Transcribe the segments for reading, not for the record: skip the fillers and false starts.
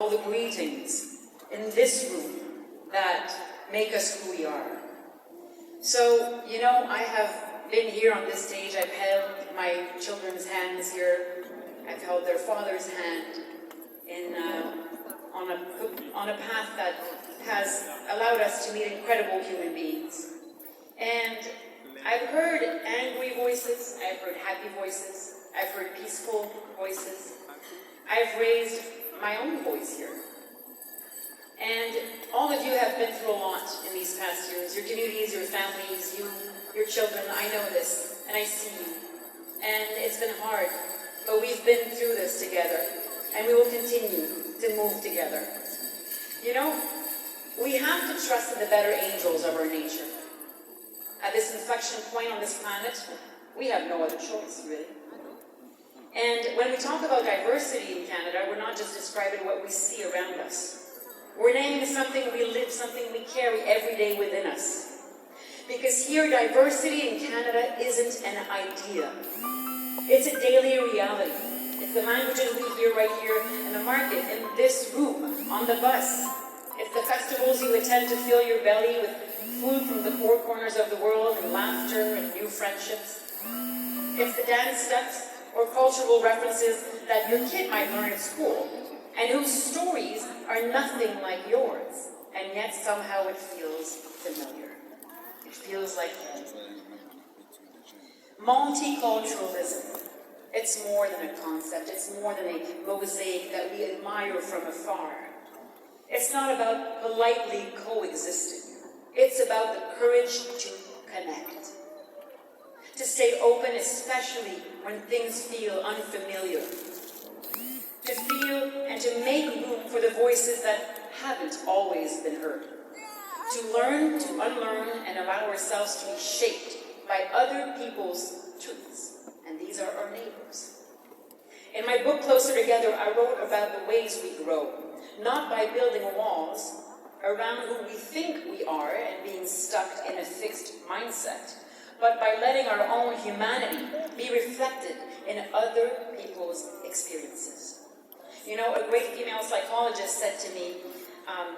all the greetings in this room that make us who we are. So, you know, I have been here on this stage, I've held my children's hands here, I've held their father's hand on a path that has allowed us to meet incredible human beings. And I've heard angry voices, I've heard happy voices, I've heard peaceful voices. I've raised my own voice here. And all of you have been through a lot in these past years. Your communities, your families, your children, I know this, and I see you. And it's been hard, but we've been through this together, and we will continue to move together. You know, we have to trust in the better angels of our nature. At this inflection point on this planet, we have no other choice, really. And when we talk about diversity in Canada, we're not just describing what we see around us. We're naming something we live, something we carry every day within us. Because here, diversity in Canada isn't an idea. It's a daily reality. It's the languages we hear right here in the market, in this room, on the bus. It's the festivals you attend to fill your belly with food from the four corners of the world and laughter and new friendships. It's the dance steps or cultural references that your kid might learn at school and whose stories are nothing like yours, and yet somehow it feels familiar. It feels like home. Multiculturalism. It's more than a concept. It's more than a mosaic that we admire from afar. It's not about politely coexisting. It's about the courage to connect. To stay open, especially when things feel unfamiliar. To feel and to make room for the voices that haven't always been heard. To learn, to unlearn, and allow ourselves to be shaped by other people's truths. And these are our neighbors. In my book, Closer Together, I wrote about the ways we grow. Not by building walls around who we think we are and being stuck in a fixed mindset, but by letting our own humanity be reflected in other people's experiences. You know, a great female psychologist said to me,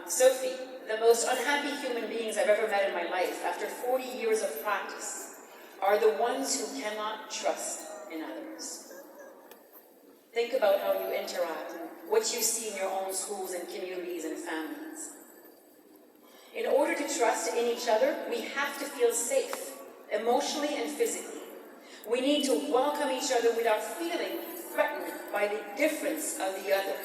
Sophie, the most unhappy human beings I've ever met in my life, after 40 years of practice, are the ones who cannot trust in others. Think about how you interact and what you see in your own schools and communities and families. In order to trust in each other, we have to feel safe, emotionally and physically. We need to welcome each other without feeling threatened by the difference of the other.